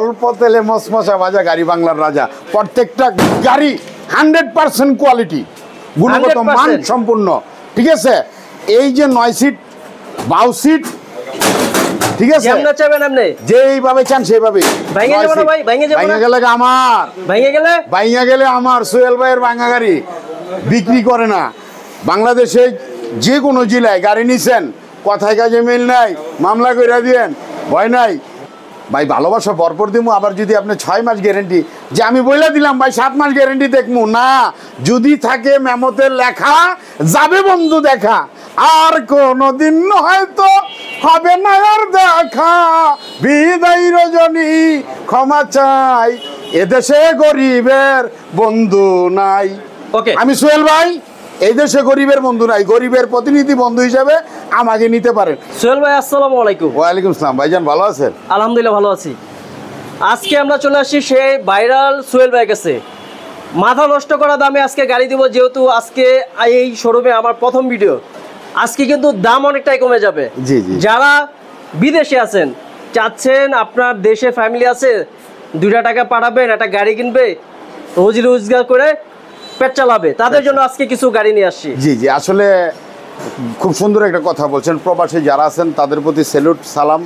অল্প তেলে মশমশা ভাজা গাড়ি বাংলার রাজা। প্রত্যেকটা গাড়ি 100% কোয়ালিটি, গুণগত মান সম্পূর্ণ। ঠিক আছে, এই যে 9 সিট 12 সিট, ঠিক আছে, যেমন চাবেন আপনি যেইভাবে চান সেইভাবে। ভাঙে যাবে না ভাই, ভাঙে যাবে না। ভাঙে গেলে আমার সোহেল ভাইয়ের ভাঙা গাড়ি বিক্রি করে না। বাংলাদেশে যে কোনো জেলায় গাড়ি নিছেন, কথায় কাজে মিল নাই, মামলা কইরা দিয়েন, ভয় নাই ভাই। ভালোবাসা ভরপুর দিমু। আবার যদি আপনি 6 মাস গ্যারেন্টি, যে আমি বইলা দিলাম ভাই 7 মাস গ্যারেন্টি দেখমু না, যদি থাকে মেমোতে লেখা যাবে বন্ধু দেখা, আর কোনদিন হয়তো হবে না আর দেখা, বিদায় রজনী ক্ষমা চাই, এদেশে গরিবের বন্ধু নাই। ওকে, আমি সোহেল ভাই, এই দেশে গরিবের বন্ধু নাই, গরিবের প্রতিনিধি বন্ধু হিসেবে আমাকে নিতে পারেন। সোহেল ভাই আসসালামু আলাইকুম। ওয়ালাইকুম আসসালাম ভাইজান, ভালো আছেন? আলহামদুলিল্লাহ ভালো আছি। আজকে আমরা চলে আসছি সেই ভাইরাল সোহেল ভাইয়ের কাছে। মাথা নষ্ট করা দামে আজকে গাড়ি দিব, যেহেতু আজকে এই শোরুমে আমার প্রথম ভিডিও। আজকে কিন্তু দাম অনেকটাই কমে যাবে। জি জি। যারা বিদেশে আছেন, চাচ্ছেন আপনার দেশে ফ্যামিলি আছে, 2টা টাকা পাঠাবেন, একটা গাড়ি কিনবে, রোজি রোজগার করে পেট চালাবে, তাদের জন্য আজকে কিছু গাড়ি নিয়ে আসছি। জি জি, আসলে খুব সুন্দর একটা কথা বলছেন। প্রবাসী যারা আছেন তাদের প্রতি স্যালুট, সালাম,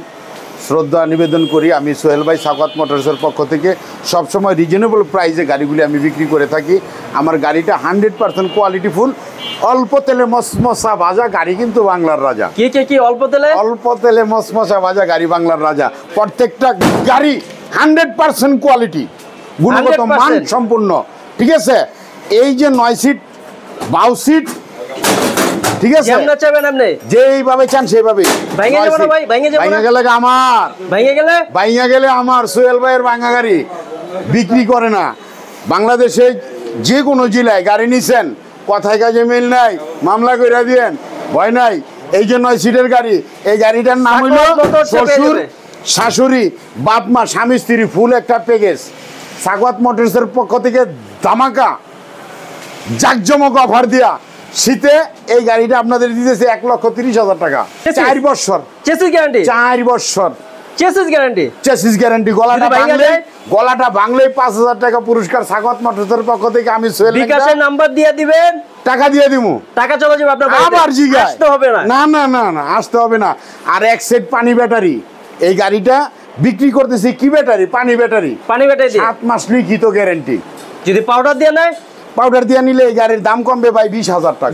শ্রদ্ধা নিবেদন করি। আমি সোহেল ভাই সাকাওয়াত মোটরসের পক্ষ থেকে সবসময় রিজনেবল প্রাইসে গাড়িগুলি আমি বিক্রি করে থাকি। আমার গাড়িটা 100% কোয়ালিটিফুল, অল্প তেলে মশমশা ভাজা গাড়ি কিন্তু বাংলার রাজা। কি অল্প তেলে মশমশা ভাজা গাড়ি বাংলার রাজা। প্রত্যেকটা গাড়ি 100% কোয়ালিটি, গুণগত মান সম্পূর্ণ। ঠিক আছে, এই যে 9 সিট 12 সিট, ঠিক আছে, যেমন চাবেন আপনি যেইভাবে চান সেইভাবে। ভাঙে যাবে না ভাই, ভাঙে গেলে আমার সোহেল ভাইয়ের ভাঙা গাড়ি বিক্রি করে না। বাংলাদেশে যে কোনো জেলায় গাড়ি নিছেন, কথায় কাজে মিল নাই, মামলা কইরা দিয়েন, ভয় নাই। এই যে 9 সিটের গাড়ি, এই গাড়িটার নাম হইল শ্বশুর শাশুড়ি বাপ মা স্বামী স্ত্রী ফুল একটা প্যাকেজ। সাকাওয়াত মোটরসের পক্ষ থেকে ধামাকা জাকজমক অফার দিয়া শীতে এই গাড়িটা আপনাদের দিতেছে 1,30,000 টাকা। 4 বছর চেসিস গ্যারান্টি, 4 বছর চেসিস গ্যারান্টি। গলাটা ভাঙলেই 5,000 টাকা পুরস্কার সাকাওয়াত মোটরসের পক্ষ থেকে। আমি সোহেল বিকাশের নাম্বার দিয়ে দিবেন, টাকা দিয়ে দিমু, টাকা চলে যাবে আপনার বাড়িতে। আবার জিগা আসতে হবে না, না আসতে হবে না। আর 1 সেট পানি ব্যাটারি, এই গাড়িটা বিক্রি করতেছি কি ব্যাটারি? পানি ব্যাটারি 7 মাস লিখিত গ্যারান্টি। যদি পাউডার দিয়ে নেয়, পাউডার দিয়ে নিলে এই গাড়ির দাম কমবে ভাই 20,000 টাকা।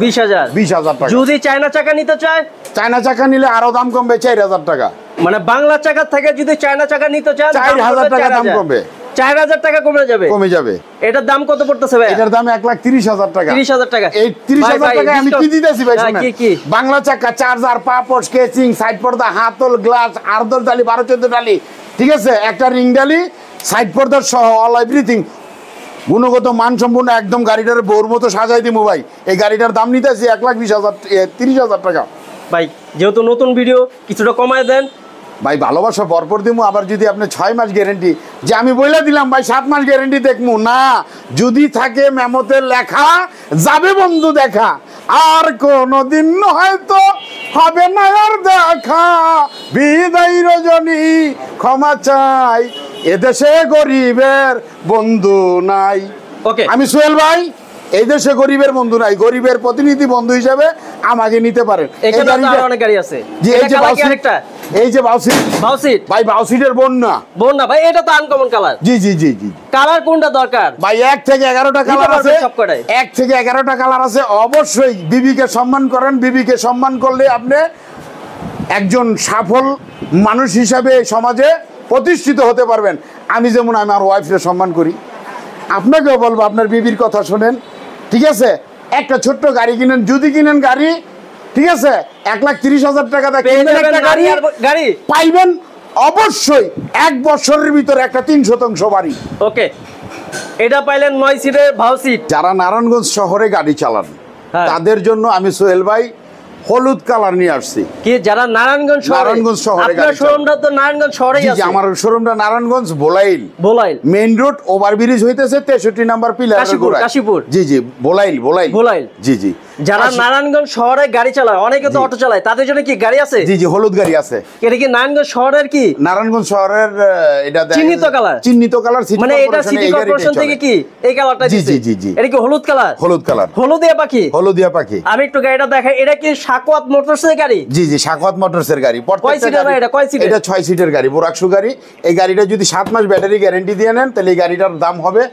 20,000 টাকা। যদি চায়না চাকা নিতে চায়, চায়না চাকা নিলে আরো দাম কমবে 4,000 টাকা। মানে বাংলা চাকা থেকে যদি চায়না চাকা নিতে চান 4,000 টাকা দাম কমবে, 4,000 টাকা কমে যাবে। এটার দাম কত পড়তেছে ভাই? এটার দাম 1,30,000 টাকা। 30,000 টাকা। এই 30,000 টাকা আমি কি দিতেছি ভাই? শুনেন, বাংলা চাকা, চার্জার, পাপোশ, কেচিং, সাইড পর্দা, হাতল, গ্লাস, আর্দর ডালি, 12-14 ডালি, ঠিক আছে, একটা রিং ডালি, সাইড পর্দা সহ অল এভরিথিং, গুণগত মান সম্পূর্ণ একদম। গাড়িটার বউর মতো সাজাই দিমু ভাই। এই গাড়িটার দাম নিতেছি 1,20,000 টাকা। ভাই যেহেতু নতুন ভিডিও, কিছুটা কমায় দেন ভাই। ভালোবাসা ভরপুর দিমু। আবার যদি আপনি 6 মাস গ্যারেন্টি, যে আমি বইলা দিলাম ভাই 7 মাস গ্যারেন্টি দেখমু না, যদি থাকে মেমোতে লেখা যাবে বন্ধু দেখা, আর কোনদিন হয়তো হবে না আর দেখা, বিদায় রজনী ক্ষমা চাই, এদেশে গরিবের বন্ধু নাই। ওকে, আমি সোহেল ভাই, এই দেশে গরিবের বন্ধু নাই, গরিবের প্রতিনিধি বন্ধু হিসেবে আমাকে নিতে পারেন। অনেক গাড়ি আছে। এই যে বাউসিট ভাই, বাউসিটের বন্যা ভাই, এটা তো আনকমন কালার। জি। কালার কোনটা দরকার ভাই? 1 থেকে 11টা কালার আছে, 1 থেকে 11টা কালার আছে। অবশ্যই বিবিকে সম্মান করেন। বিবিকে সম্মান করলে আপনি একজন সফল মানুষ হিসাবে সমাজে প্রতিষ্ঠিত হতে পারবেন। আমি যেমন আমার ওয়াইফকে সম্মান করি, আপনাকেও বলবো আপনার বিবির কথা শোনেন। ঠিক আছে, একটা ছোট্ট গাড়ি কিনেন, যদি কিনেন গাড়ি, ঠিক আছে, 1,30,000 টাকা গাড়ি পাইবেন অবশ্যই 1 বছরের ভিতরে একটা 3 শতাংশ বাড়ি। ওকে, এটা পাইলেন 9 সিটের ভাউসিট। যারা নারায়ণগঞ্জ শহরে গাড়ি চালান তাদের জন্য আমি সোহেল ভাই হলুদ কালার নিয়ে আসছি। কি যারা নারায়ণগঞ্জ শহরে, আপনার শোরুমটা তো নারায়ণগঞ্জ শহরেই আছে? আমার শোরুমটা Narayanganj Bolail main road, overbridge হইতেছে 63 নাম্বার পিলার, কাশীপুর। জি বোলাইল। জি যারা নারায়ণগঞ্জ শহরে গাড়ি চালায়, অনেকে তো অটো চালায়, তাদের জন্য কি গাড়ি আছে? জি জি, হলুদ গাড়ি আছে। এটা কি নারায়ণগঞ্জ শহরের কি? নারায়ণগঞ্জ শহরের এটা চিহ্নিত কালার, চিহ্নিত কালার। মানে এটা সিটি কর্পোরেশন থেকে কি এই কালারটা জি দিছে? জি জি জি, এটা কি হলুদ কালার? হলুদ কালার, হলুদিয়া পাখি, হলুদিয়া পাখি। আমি একটু গাড়িটা দেখাই। এটা কি সাকওয়াত মোটরসের গাড়ি? জি জি, সাকওয়াত মোটরসের গাড়ি। কয় সিটার এটা? কয় সিটার? এটা 6 সিটের গাড়ি, বোরাকশু গাড়ি। এই গাড়িটা যদি 7 মাস ব্যাটারি গ্যারান্টি দিয়ে নেন, তাহলে এই গাড়িটার দাম হবে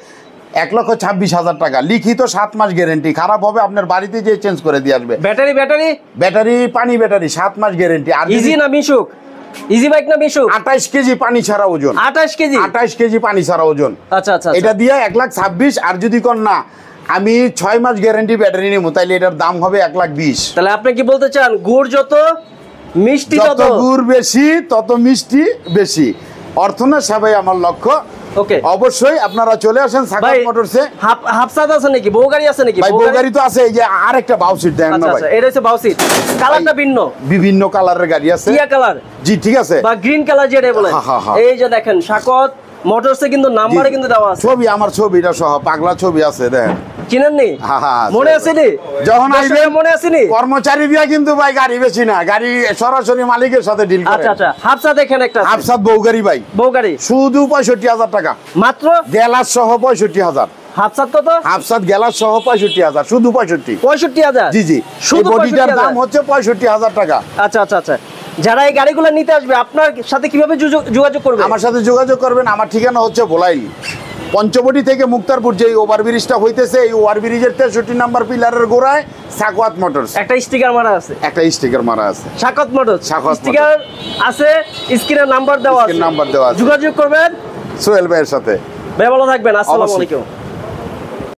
1,26,000 টাকা। লিখিত 7 মাস গ্যারান্টি, খারাপ হবে আপনার বাড়িতে যে চেঞ্জ করে দিয়ে আসবে। ব্যাটারি ব্যাটারি ব্যাটারি পানি ব্যাটারি 7 মাস গ্যারান্টি। আর ইজি না মিশুক? ইজি বাইক না মিশুক? 28 কেজি পানি ছাড়া ওজন। 28 কেজি? 28 কেজি পানি ছাড়া ওজন। আচ্ছা আচ্ছা, এটা দিয়ে 1,26,000। আর যদি কোন না আমি 6 মাস গ্যারান্টি ব্যাটারি নেব, তাহলে এটার দাম হবে 1,20,000। তাহলে আপনি কি বলতে চান গুড় যত মিষ্টি যত গুড় বেশি তত মিষ্টি বেশি। অর্থ না সেবাই আমার লক্ষ্য। ওকে, অবশ্যই আপনারা চলে আসেন সাকওয়াত মোটরসে। হাফসাদ আছে নাকি? বউ গাড়ি আছে নাকি? ভাই বউ গাড়ি তো আছে, এই যে আরেকটা বাউ সিট দেখেন না আচ্ছা ভাই। আচ্ছা, এটা হচ্ছে বাউ সিট। কালারটা ভিন্ন, বিভিন্ন কালারের গাড়ি আছে। টিয়া কালার জি ঠিক আছে, বা গ্রিন কালার যেটা বলে। হ্যাঁ, হ্যাঁ, হ্যাঁ। এই যে দেখেন সাকওয়াত মোটরসে কিন্তু নাম্বারে কিন্তু দেওয়া আছে। ছবি আমার ছবিটা সহ পাগলা ছবি আছে দেখেন। চিনেননি? হ্যাঁ, হ্যাঁ, মনে আছে নি? যখন দর্শকের আইবেন মনে আছে নি? কর্মচারী দিয়া কিন্তু ভাই গাড়ি বেশি না, গাড়ি সরাসরি মালিকের সাথে ডিল করে। আচ্ছা আচ্ছা, হাফসাদ এখানে একটা আছে। হাফসাদ বউ গাড়ি ভাই, বউ গাড়ি শুধু 65,000 টাকা মাত্র। গ্যালাস সহ 65,000। হাফসাদ কত? হাফসাদ গ্যালাস সহ 65,000, শুধু 65। 65,000? জি জি, শুধু এই বডিটার 65,000? দাম হচ্ছে 65,000 টাকা। আচ্ছা আচ্ছা আচ্ছা, যারা এই গাড়িগুলো নিতে আসবে আপনার সাথে কিভাবে যোগাযোগ করবে? আমার সাথে যোগাযোগ করবেন। আমার ঠিকানা হচ্ছে ভোলাইল, পঞ্চবটি থেকে মুক্তারপুর যে ওভারব্রিজটা হইতেছে, এই ওভারব্রিজের 63 নাম্বার পিলারের গোড়ায় সাকওয়াত মোটরস। একটা স্টিকার মারা আছে, একটা স্টিকার মারা আছে, সাকওয়াত মোটরস সাকওয়াত স্টিকার আছে, স্ক্রিনে নাম্বার দেওয়া আছে, নাম্বার দেওয়া আছে। যোগাযোগ করবেন সোহেল ভাইয়ের সাথে। ভাই ভালো থাকবেন, আসসালামু অবশ্যই। আলাইকুম।